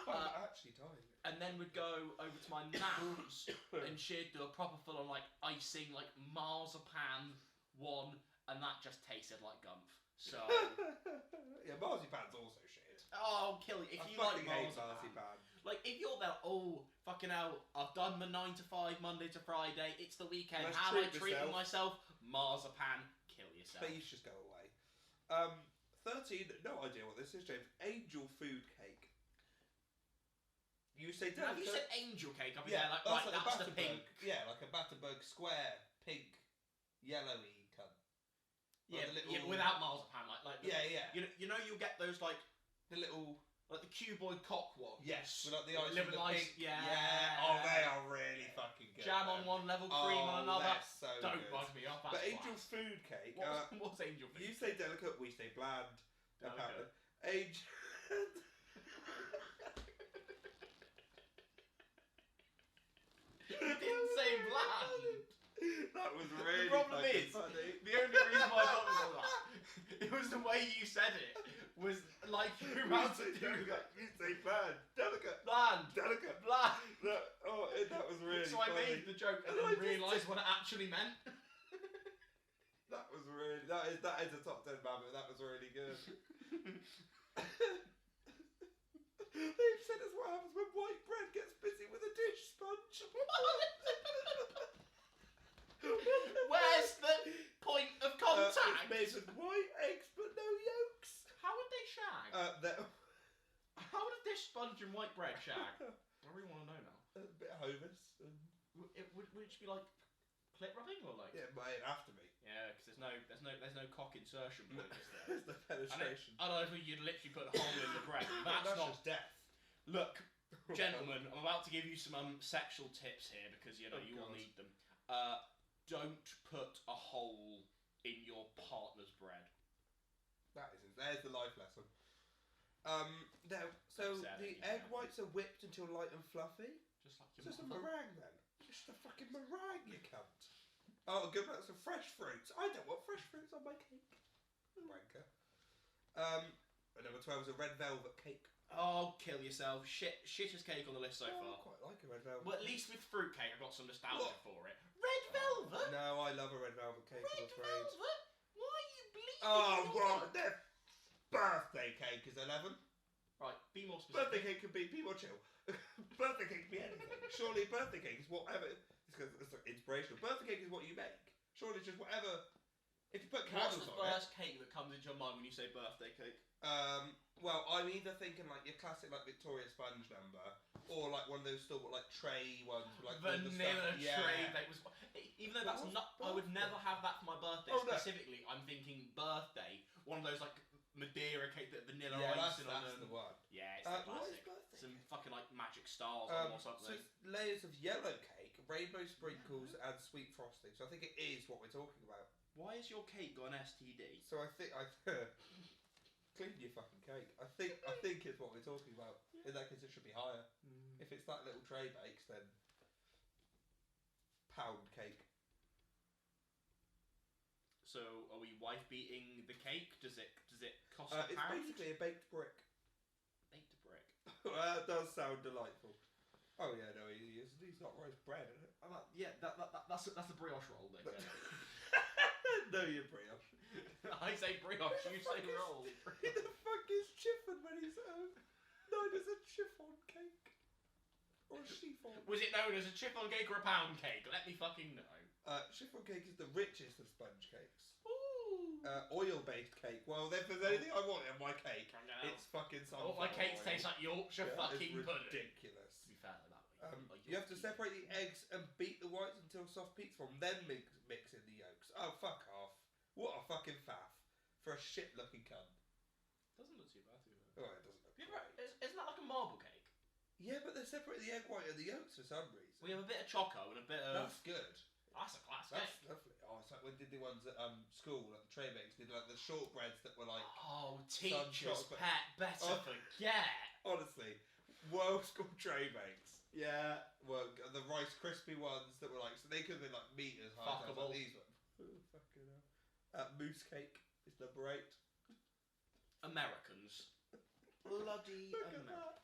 B: I'm actually dying.
A: And then we'd go over to my nan's and she'd do a proper full on like icing, like marzipan one, and that just tasted like gumph. So
B: yeah, marzipan's also shit.
A: Oh, I'll kill you if you like marzipan. Like, if you're there, oh, fucking hell, I've done my 9 to 5, Monday to Friday, it's the weekend,
B: Let's
A: how am I
B: treat
A: treating myself? Marzipan, kill yourself.
B: Please just go away. 13, no idea what this is, James. Angel food cake. You say
A: Now,
B: delicate.
A: if you said angel cake, I'd be
B: Yeah,
A: there like,
B: that's
A: right,
B: like
A: that's
B: a
A: the pink.
B: Yeah, like a Battenberg square, pink, yellowy cunt.
A: Yeah,
B: Like the little...
A: without marzipan, like the,
B: yeah.
A: You know, you'll get those like
B: the little,
A: like the cuboid cock ones.
B: yes, with like the ice
A: little
B: and the
A: ice,
B: pink.
A: yeah.
B: Oh, they are really fucking good.
A: Jam on one level, cream on another.
B: So
A: Don't
B: good.
A: bug me up. That's
B: But angel
A: class.
B: food cake.
A: What's angel food?
B: You say delicate, we say bland.
A: Delicate.
B: Angel.
A: You didn't say bland.
B: That was really
A: The problem is,
B: funny.
A: the only reason why I thought it was that, it was the way you said it. Was like you were about to do that.
B: You say bland, delicate,
A: Bland.
B: delicate,
A: Bland.
B: That was really.
A: So I
B: funny.
A: made the joke and
B: And
A: then
B: I just
A: realised what it actually meant.
B: That was really. That is a top 10 moment. That was really good. They've said us what happens when white bread gets busy with a dish sponge.
A: Where's the point of contact?
B: It's made with white eggs but no yolks.
A: How would they shag? How would a dish sponge and white bread shag? I really want to know now.
B: A bit of homus.
A: Would it just be like clit rubbing or like?
B: Yeah, it might have to be.
A: Yeah, because there's no cock insertion point, is there?
B: There's no penetration.
A: Otherwise, you'd literally put a hole in the bread. That's not
B: just death.
A: Look, gentlemen, I'm about to give you some sexual tips here because you will need them. Don't put a hole in your partner's bread.
B: There's the life lesson. So the egg whites are whipped until light and fluffy.
A: Just like
B: It's just a meringue then. It's just a fucking meringue, you cunt. Oh, good about some fresh fruits. I don't want fresh fruits on my cake. Wanker. Number 12 is a red velvet cake.
A: Oh, kill yourself. Shittest cake on the list so far.
B: I quite like a red velvet.
A: Well, at least with fruitcake, I've got some nostalgia for it. Red velvet?
B: No, I love a red velvet cake, I'm afraid.
A: Velvet? Why are you bleeding?
B: Oh, what? Their birthday cake is 11.
A: Right, be more specific.
B: Birthday cake could be more chill. Birthday cake could be anything. Surely birthday cake is whatever. It's like inspirational. Birthday cake is what you make. Surely it's just whatever. If you put
A: What's
B: candles
A: the
B: on
A: first cake that comes into your mind when you say birthday cake?
B: Well, I'm either thinking like your classic like Victoria sponge number, or like one of those still like tray ones with like all the
A: Vanilla
B: stuff.
A: tray.
B: Yeah.
A: That was, even though that's not, I would never have that for my birthday.
B: Oh, no.
A: Specifically, I'm thinking birthday. One of those like Madeira cake that vanilla
B: Yeah,
A: icing on
B: that's
A: them.
B: the one.
A: Yeah, it's
B: What
A: the classic.
B: is birthday
A: Some
B: cake?
A: fucking like magic stars on or something.
B: So it's layers of yellow cake, rainbow sprinkles, and sweet frosting. So I think it is what we're talking about.
A: Why has your cake got an STD?
B: So I think clean your fucking cake. I think it's what we're talking about. In that case, it should be higher. If it's that little tray bakes, then pound cake.
A: So are we wife beating the cake? Does it cost a
B: It's
A: pound?
B: basically a baked brick.
A: Baked brick.
B: That does sound delightful. Oh yeah, no, he's got roast bread.
A: That's a brioche roll then.
B: No, you're brioche.
A: I say brioche, you say roll.
B: Who the fuck is chiffon when he's known as a chiffon cake? Or a chiffon?
A: Was it known as a chiffon cake or a pound cake? Let me fucking know.
B: Chiffon cake is the richest of sponge cakes.
A: Ooh.
B: Oil-based cake. Well, if there's anything I want in my cake, it's fucking sunflower
A: all my cakes
B: oil.
A: taste like Yorkshire fucking
B: it's
A: pudding.
B: ridiculous.
A: To be fair, that way.
B: You have to separate the eggs and beat the whites until soft peaks from, then mix in the yolks. Oh, fuck off. What a fucking faff. For a shit-looking cunt.
A: Doesn't look too bad, too.
B: Oh, it doesn't look great.
A: Isn't that like a marble cake?
B: Yeah, but they're separating the egg white and the yolks for some reason.
A: We have a bit of choco and a bit of...
B: That's good.
A: That's a class
B: That's
A: cake.
B: lovely. Oh, it's like when did the ones at school, like the tray bakes, did like the shortbreads that were like...
A: Oh, teacher's
B: chocolate.
A: pet, better forget.
B: Honestly, world school tray bakes.
A: Yeah.
B: Well, the Rice Krispie ones that were like, so they could have been like meters high.
A: Fuckable.
B: Like these ones. Oh, fucking hell. Mousse cake is number 8.
A: Americans. Bloody
B: Look at
A: Americans.
B: that.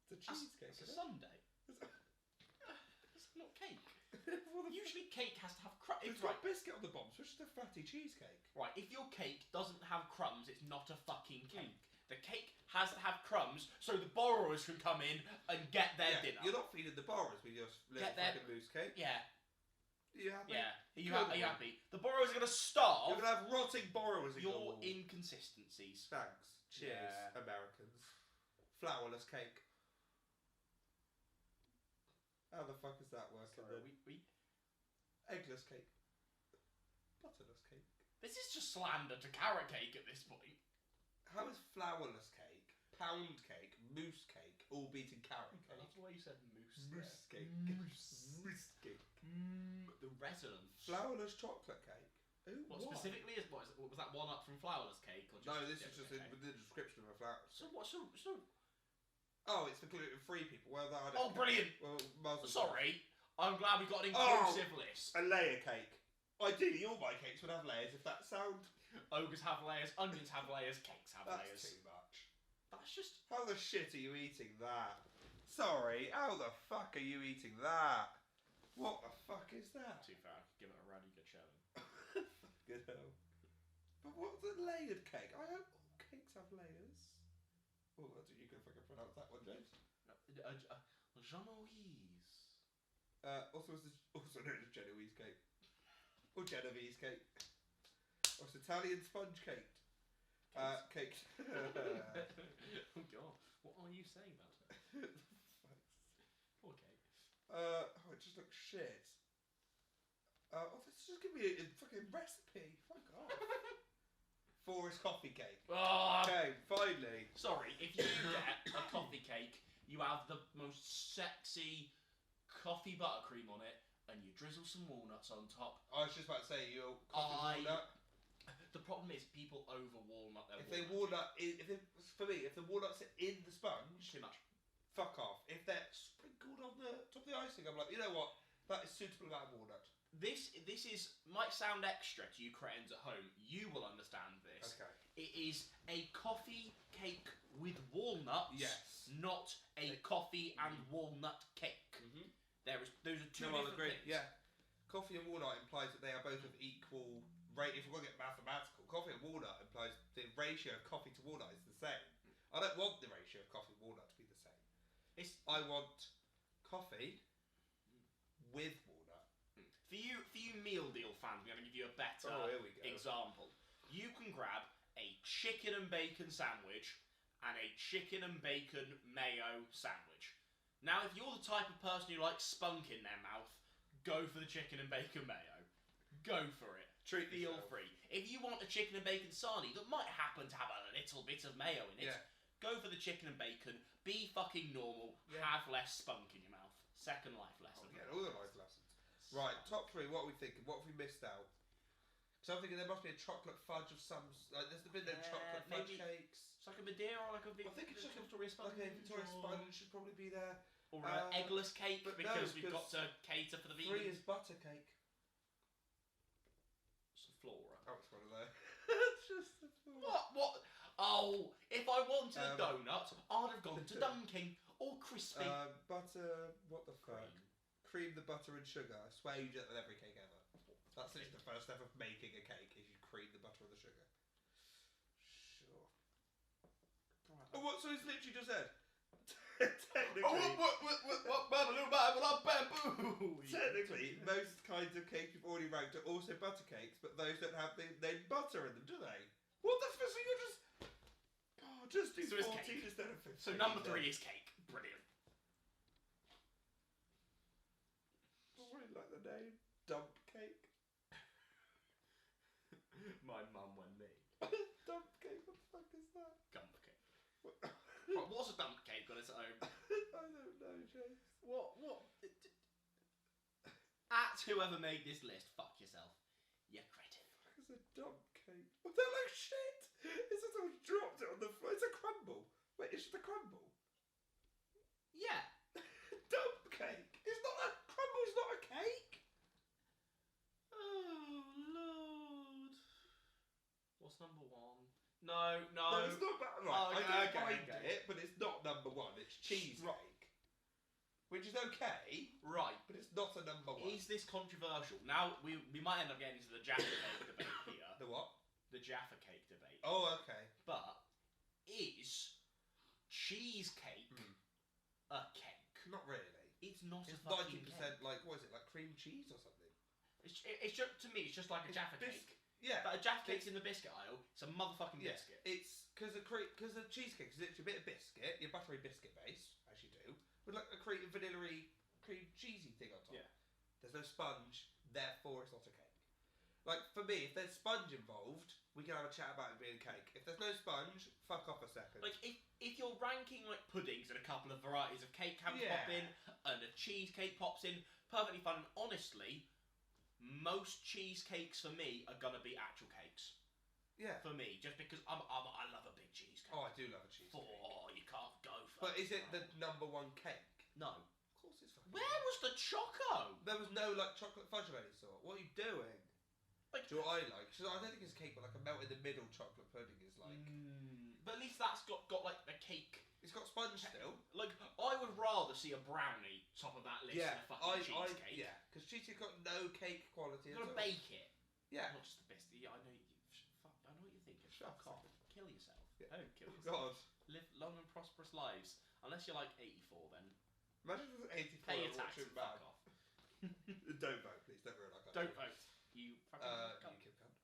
B: It's a cheesecake.
A: It's a
B: isn't it?
A: sundae. It's not cake.
B: Well,
A: Usually cake has to have crumbs.
B: it's got biscuit on the bottom, so it's just a fatty cheesecake.
A: Right, if your cake doesn't have crumbs, it's not a fucking cake. The cake has to have crumbs so the borrowers can come in and get their dinner.
B: You're not feeding the borrowers with your little fucking loose cake.
A: Yeah.
B: Are you happy?
A: Yeah. Are you happy? The borrowers are going to starve.
B: You're going to have rotting borrowers in
A: your inconsistencies.
B: Thanks. Cheers, Americans. Flourless cake. How the fuck is that working? Eggless cake. Butterless cake.
A: This is just slander to carrot cake at this point.
B: How is flourless cake, pound cake, mousse cake all beating carrot cake?
A: That's why you said mousse.
B: Mousse cake. Mousse cake.
A: The resonance.
B: Flourless chocolate cake. Ooh,
A: what specifically is was that one up from flourless cake? Or just
B: no, this is just the description of a flour.
A: So what? So.
B: Oh, it's for gluten-free people. Well, that.
A: Oh, brilliant!
B: Well, Muslim.
A: Sorry, I'm glad we got an inclusive list.
B: A layer cake. Ideally, all my cakes would have layers. If that sound.
A: Ogres have layers, onions have layers, cakes have layers.
B: That's too much.
A: That's just.
B: How the shit are you eating that? Sorry, how the fuck are you eating that? What the fuck is that?
A: Too far. Give it a ruddy good showing.
B: Good hell. But what's a layered cake? I hope all cakes have layers. Oh, you can fucking pronounce that one, James.
A: Genoese.
B: Also known as Genoese cake. Or Genovese cake. Or it's Italian sponge cake. Cake.
A: Oh god, what are you saying about it? Poor cake.
B: It just looks shit. Let's just give me a fucking recipe. Fuck off. Forest coffee cake.
A: Oh,
B: okay, finally.
A: Sorry, if you get a coffee cake, you have the most sexy coffee buttercream on it, and you drizzle some walnuts on top.
B: I was just about to say, you're coffee walnut.
A: The problem is people over walnut their
B: for me, if the walnuts are in the sponge,
A: too much.
B: Fuck off. If they're sprinkled on the top of the icing, I'm like, you know what? That is suitable amount of walnut.
A: This might sound extra to you cretins at home. You will understand this.
B: Okay.
A: It is a coffee cake with walnuts.
B: Yes.
A: Not a coffee and walnut cake.
B: Mm-hmm.
A: Those are two different things.
B: Yeah. Coffee and walnut implies that they are both of equal rate. If we're going to get mathematical, coffee and walnut implies the ratio of coffee to walnut is the same. I don't want the ratio of coffee and walnut to be the same. I want coffee with walnut.
A: For you meal deal fans, I'm going to give you a better example. You can grab a chicken and bacon sandwich and a chicken and bacon mayo sandwich. Now, if you're the type of person who likes spunk in their mouth, go for the chicken and bacon mayo. Go for it. Feel free. If you want a chicken and bacon sarnie that might happen to have a little bit of mayo in it, go for the chicken and bacon. Be fucking normal. Have less spunk in your mouth. Second life lesson.
B: All the life lessons. Right, top three. What are we thinking? What have we missed out? So I'm thinking there must be a chocolate fudge of some. There's been no chocolate fudge cakes.
A: It's like a Madeira or like a big.
B: I think it's
A: Victoria sponge.
B: Like a Victoria sponge should probably be there.
A: Or an eggless cake because we've got to cater for the vegan.
B: 3 is butter cake.
A: It's a flora.
B: Oh, it's one of those. It's just a flora.
A: What? Oh, if I wanted a donut, I'd have gone to Dunking or Crispy.
B: Butter. What the fuck? Cream the butter and sugar. I swear you do that with every cake ever. That's literally the first step of making a cake is you cream the butter and the sugar. Sure. Oh, what? So he's literally just said. Technically. Technically, most kinds of cakes you've already ranked are also butter cakes, but those don't have the name butter in them, do they? What the fuck? So you're just. Oh, just do 14 instead of 15.
A: So number 3 is cake. Brilliant.
B: I really like the name. Dump cake.
A: My mum went me.
B: Dump cake? What the fuck is that?
A: Gump cake. Right, what's a dump cake on its own?
B: I don't know, James.
A: What? At whoever made this list, fuck yourself. You cretin.
B: What is a dump cake? Well, they're like shit. It's just someone dropped it on the floor. It's a crumble. Wait, it's just a crumble.
A: Yeah.
B: Dump cake. It's not a crumble. It's not a cake.
A: Oh Lord. What's number 1? No,
B: it's not that. Right, I get it, but it's not number 1. It's cheesecake, which is okay,
A: right?
B: But it's not a number 1.
A: Is this controversial? Now we might end up getting into the Jaffa cake debate here.
B: The what?
A: The Jaffa cake debate.
B: Oh, okay.
A: But is cheesecake a cake?
B: Not really.
A: It's not
B: It's
A: a fucking
B: 90%
A: cake.
B: like, what is it, like cream cheese or something?
A: It's just, to me, it's just like a Jaffa cake.
B: Yeah.
A: But a Jaffa cake's in the biscuit aisle. It's a motherfucking biscuit.
B: It's because the cheesecake is literally a bit of biscuit, your buttery biscuit base, as you do, with like a vanilla-y, cream cheesy thing on top.
A: Yeah.
B: There's no sponge, therefore it's not a cake. Like, for me, if there's sponge involved, we can have a chat about it being a cake. If there's no sponge, fuck off a second.
A: Like, if you're ranking, like, puddings and a couple of varieties of cake can pop in, and a cheesecake pops in, perfectly fun. And honestly, most cheesecakes for me are gonna be actual cakes.
B: Yeah.
A: For me, just because I love a big cheesecake.
B: Oh, I do love a cheesecake.
A: Oh, you can't go for
B: But is it the number one cake?
A: No.
B: Of course it's fucking
A: Where was the choco?
B: There was no, like, chocolate fudge of any sort. What are you doing?
A: Like,
B: do what I like. So I don't think it's a cake, but like a melt in the middle chocolate pudding is like.
A: But at least that's got like the cake.
B: It's got sponge still.
A: Like, I would rather see a brownie top of that list than a fucking cheesecake.
B: Yeah, because cheesecake got no cake quality.
A: You've got to bake it.
B: Yeah.
A: Not just the best. Yeah, I know. I know what you're thinking.
B: Fuck
A: off. Kill yourself.
B: Yeah.
A: Don't kill yourself.
B: God.
A: Live long and prosperous lives. Unless you're like 84, then.
B: Imagine if it was 84.
A: Pay your tax and fuck off.
B: Don't vote, please. Don't ruin our country.
A: Don't vote. You fucking cunt.
B: You cunt.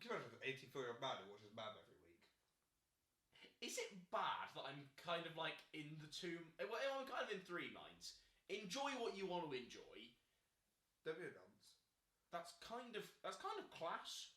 B: Can you imagine if an 84-year-old man who watches Mam every week?
A: Is it bad that I'm kind of like in the two? Well, I'm kind of in three minds. Enjoy what you want to enjoy.
B: Don't be a nonce.
A: That's kind of class,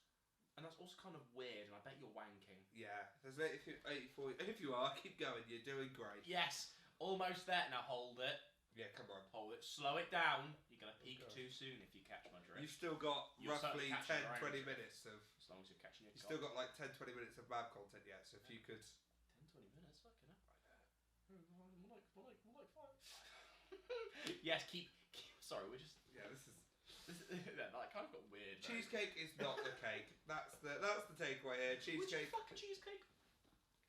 A: and that's also kind of weird. And I bet you're wanking.
B: Yeah, there's 84. If you are, keep going. You're doing great.
A: Yes, almost there. Now hold it.
B: Yeah, come on.
A: Hold it. Slow it down. You're gonna peak too soon if you catch my drift.
B: You've still got roughly 10-20 minutes of.
A: As long as you're catching your.
B: You've still got like 10-20 minutes of Mam content yet. So if you could.
A: 10-20 minutes, fucking hell. More like 5. Yes, keep. Sorry, we're just.
B: Yeah, this is.
A: That kind of got weird.
B: Cheesecake is not the cake. That's the takeaway here. Cheesecake.
A: Would you fuck a cheesecake?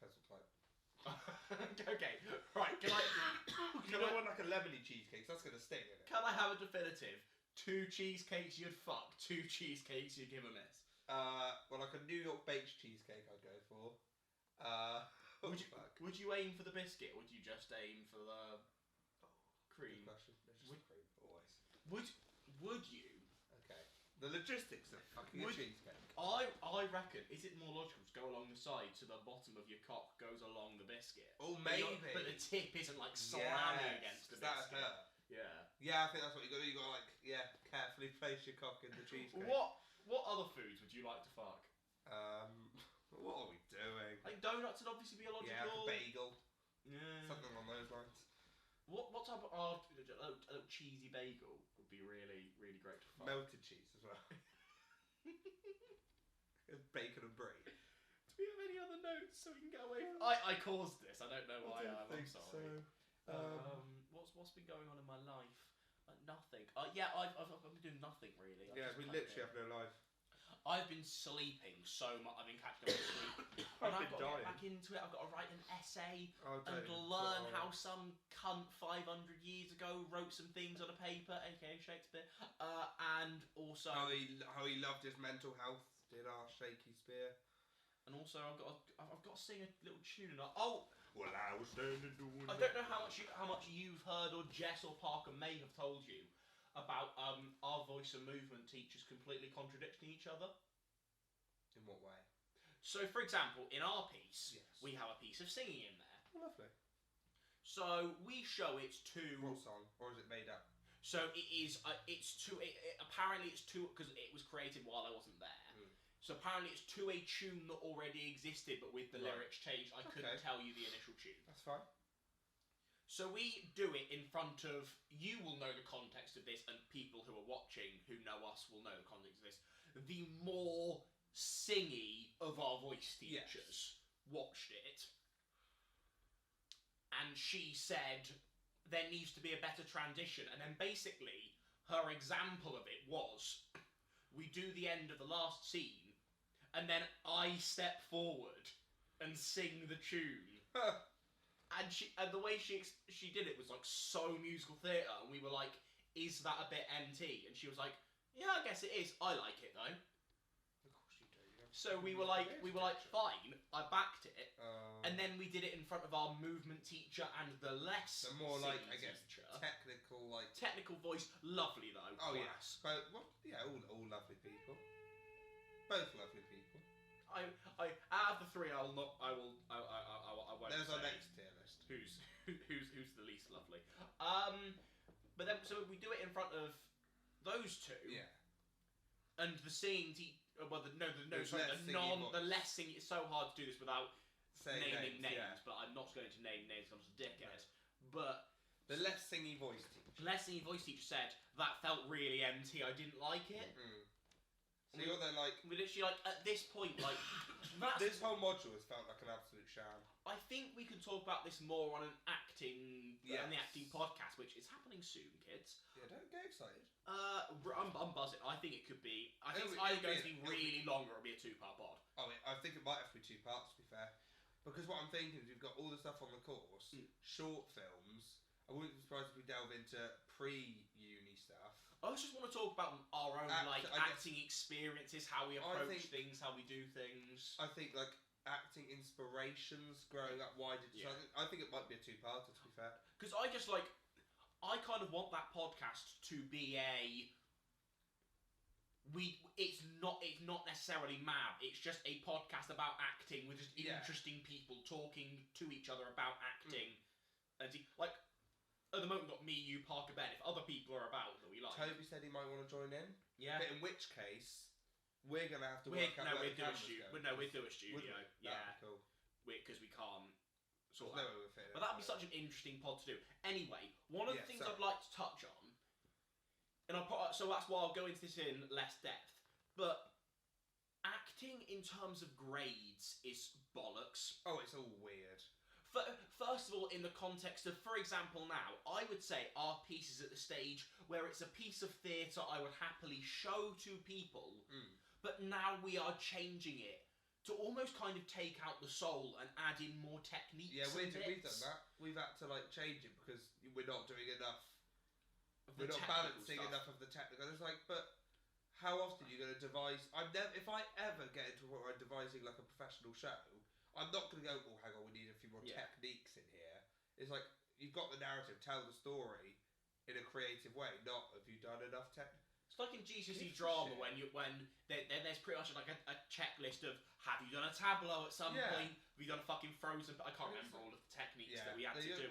B: Pencil type.
A: Okay, right. Can I?
B: You don't want like a lemony cheesecake. That's gonna sting, isn't it?
A: Can I have a definitive? 2 cheesecakes you'd fuck. 2 cheesecakes you'd give a miss.
B: Well, like a New York baked cheesecake, I'd go for.
A: Would you aim for the biscuit? Or would you just aim for the cream?
B: Good question. It's just cream, always.
A: Would you?
B: Okay. The logistics of fucking a cheesecake.
A: I reckon, is it more logical to go along the side so the bottom of your cock goes along the biscuit?
B: Oh, maybe.
A: But the tip isn't like slamming against the biscuit.
B: That'd hurt.
A: Yeah.
B: Yeah, I think that's what you got to do. You got to carefully place your cock in the cheesecake.
A: What other foods would you like to fuck?
B: What are we doing?
A: Like donuts would obviously be a logical.
B: Yeah, like a bagel.
A: Yeah.
B: Something along those lines.
A: What type of a little cheesy bagel would be really, really great to fuck?
B: Melted cheese as well. Bacon and brie.
A: Do we have any other notes so we can get away from? I caused this. I don't know why. I'm sorry.
B: So.
A: What's been going on in my life? Nothing. Yeah, I've been doing nothing really.
B: We literally have no life.
A: I've been sleeping so much. I've been catching up with sleep. And I've got to get back into it. I've got to write an essay and learn how some cunt 500 years ago wrote some things on a paper, aka Shakespeare. And also
B: how he loved his mental health. Did our shaky spear.
A: And also I've got to sing a little tune. And
B: well, I was standing doing.
A: I don't know how much you've heard or Jess or Parker may have told you about our voice and movement teachers completely contradicting each other.
B: In what way?
A: So, for example, in our piece,
B: yes,
A: we have a piece of singing in there.
B: Oh, lovely.
A: So we show it's to.
B: What song? Or is it made up?
A: So it is. It's to. Apparently, it's to because it was created while I wasn't there. So apparently it's to a tune that already existed, but with the lyrics changed. I couldn't tell you the initial tune.
B: That's fine.
A: So we do it in front of, you will know the context of this, and people who are watching, who know us, will know the context of this. The more singy of our voice teachers watched it, and she said, there needs to be a better transition. And then basically, her example of it was, we do the end of the last scene, and then I step forward and sing the tune. And the way she did it was like so musical theatre, and we were like, is that a bit MT? And she was like, yeah, I guess it is. I like it though.
B: Of course you do. You
A: So we were like, fine. I backed it, and then we did it in front of our movement teacher and the less
B: more like, I
A: teacher.
B: guess,
A: technical voice. Lovely though.
B: Oh
A: class.
B: yeah, all lovely people. Both lovely people.
A: I out of the three, I won't.
B: There's
A: say
B: our next tier list.
A: Who's the least lovely? But then so we do it in front of those two.
B: Yeah.
A: And the singing the less singing. It's so hard to do this without naming names.
B: Yeah.
A: But I'm not going to name names. I'm just a dickhead. But
B: the less singy voice teacher.
A: The less singy voice teacher said that felt really empty. I didn't like it.
B: So you're there like...
A: We're literally like, at this point, like...
B: this whole module has felt like an absolute sham.
A: I think we can talk about this more on an acting... on the acting podcast, which is happening soon, kids.
B: Yeah, don't get excited.
A: I'm buzzing. I think it could be... I think it's either going to be really long or it'll be a 2-part pod.
B: Oh, I think it might have to be 2 parts, to be fair. Because what I'm thinking is we've got all the stuff on the course, short films. I wouldn't be surprised if we delve into pre-uni stuff.
A: I just want to talk about our own acting experiences, how we approach things, how we do things.
B: I think like acting inspirations growing up. Why did you? So I think it might be a 2-parter, to be fair.
A: Because I kind of want that podcast to be it's not necessarily mad. It's just a podcast about acting with just interesting people talking to each other about acting, and like. At the moment, we've got me, you, Parker, Ben. If other people are about that we like...
B: Toby said he might want to join in.
A: Yeah.
B: But in which case, we're going to have to work out where the cameras go.
A: We'd do a studio. Yeah.
B: Cool.
A: Because we can't sort
B: of...
A: But that'd be such an interesting pod to do. Anyway, one of the things I'd like to touch on... so that's why I'll go into this in less depth. But acting in terms of grades is bollocks.
B: Oh, it's all weird.
A: First of all, in the context of, for example, now, I would say our piece is at the stage where it's a piece of theatre I would happily show to people, but now we are changing it to almost kind of take out the soul and add in more techniques.
B: Yeah, we've done that. We've had to change it because we're not doing enough. We're not balancing enough of the technical. It's like, but how often are you going to devise? If I ever get into where I'm devising like a professional show. I'm not going to go, oh, hang on, we need a few more techniques in here. It's like, you've got the narrative, tell the story in a creative way, not have you done enough
A: It's like in GCSE drama when there's pretty much like a checklist of, have you done a tableau at some point? Have you done a fucking Frozen... I can't remember all of the techniques that we had to do.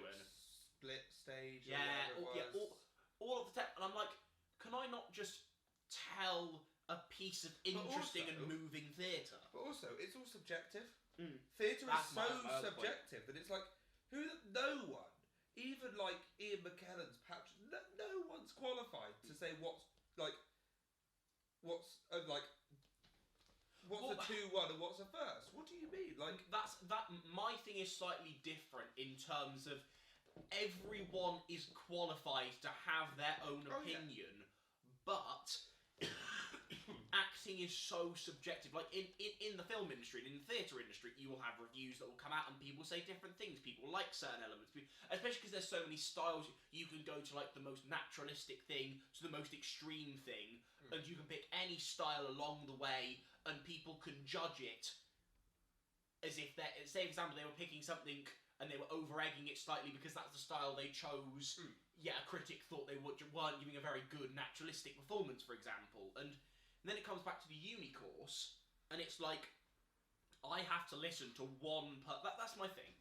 B: Split stage or whatever it was.
A: All of the and I'm like, can I not just tell a piece of interesting and moving theatre?
B: But also, it's all subjective. Theatre is so subjective that it's like, no one, even like Ian McKellen's Patrick, no one's qualified to say what's a 2-1 and what's a first. What do you mean? Like
A: my thing is slightly different in terms of everyone is qualified to have their own opinion, but acting is so subjective. Like in the film industry, in the theatre industry, you will have reviews that will come out and people say different things. People like certain elements, especially because there's so many styles. You can go to like the most naturalistic thing to the most extreme thing, and you can pick any style along the way, and people can judge it as if they, say for example, they were picking something and they were over-egging it slightly because that's the style they chose. A critic thought they weren't giving a very good naturalistic performance, for example, and then it comes back to the uni course, and it's like, I have to listen to one that's my thing.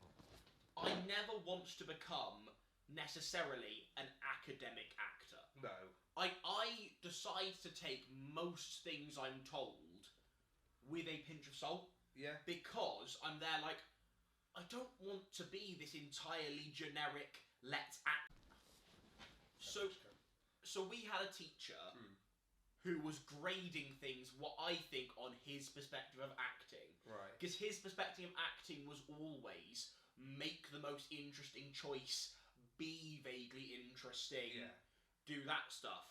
A: I never want to become necessarily an academic actor.
B: No.
A: I decide to take most things I'm told with a pinch of salt.
B: Yeah.
A: Because I'm there like, I don't want to be this entirely generic, let's act. So we had a teacher who was grading things, what I think, on his perspective of acting.
B: Right.
A: Because his perspective of acting was always make the most interesting choice, be vaguely interesting, do that stuff.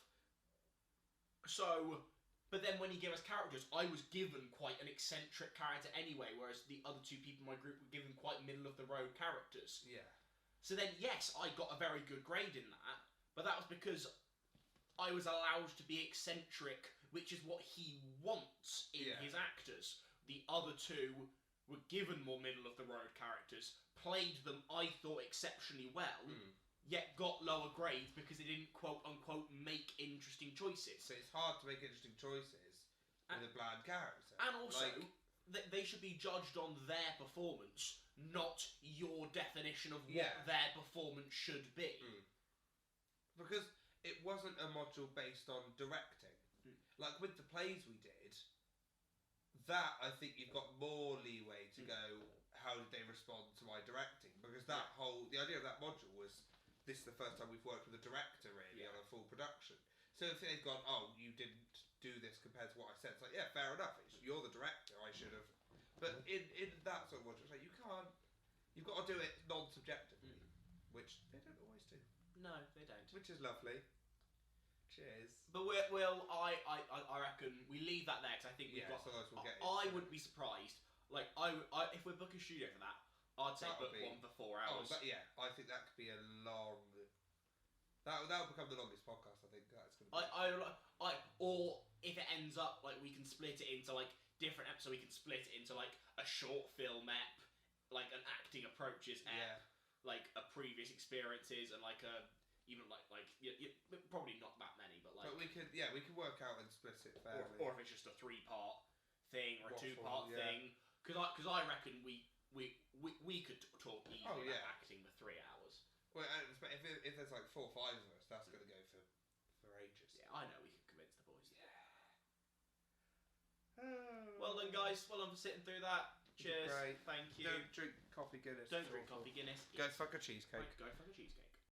A: So, but then when he gave us characters, I was given quite an eccentric character anyway, whereas the other 2 people in my group were given quite middle-of-the-road characters.
B: Yeah.
A: So then, yes, I got a very good grade in that, but that was because I was allowed to be eccentric, which is what he wants in his actors. the other two were given more middle-of-the-road characters, played them, I thought, exceptionally well, yet got lower grades because they didn't, quote-unquote, make interesting choices.
B: So it's hard to make interesting choices with a bland character.
A: And also, they should be judged on their performance, not your definition of what their performance should be.
B: Because it wasn't a module based on directing. Like, with the plays we did, that, I think you've got more leeway to go, how did they respond to my directing? Because the idea of that module was, this is the first time we've worked with a director, really, on a full production. So if they've gone, oh, you didn't do this compared to what I said, it's like, yeah, fair enough, you're the director, I should have. But in that sort of module, it's like, you've got to do it non-subjectively, which they don't always do.
A: No, they don't.
B: Which is lovely. Cheers.
A: But I reckon we leave that there because I think we've got.
B: We'll get
A: I wouldn't be surprised. Like if we book a studio for that, I'd say book one for 4 hours.
B: I think that could be a long. That will become the longest podcast. I think that's going to be.
A: Or if it ends up like we can split it into like different episodes, we can split it into like a short film ep, like an acting approaches ep, like a previous experiences, and like a. Even probably not that many, but like.
B: But we could work out and split it fairly.
A: Or if it's just a 3-part thing or a 2-part thing, because I reckon we could talk easily about acting for 3 hours.
B: Well, if there's like 4 or 5 of us, that's going to go for ages.
A: Yeah, I know we could convince the boys. Yeah. Well done, guys. Well done for sitting through that. Cheers.
B: Great.
A: Thank you.
B: Don't drink coffee Guinness.
A: Don't drink coffee Guinness.
B: Go fuck a cheesecake.
A: Go fuck a cheesecake.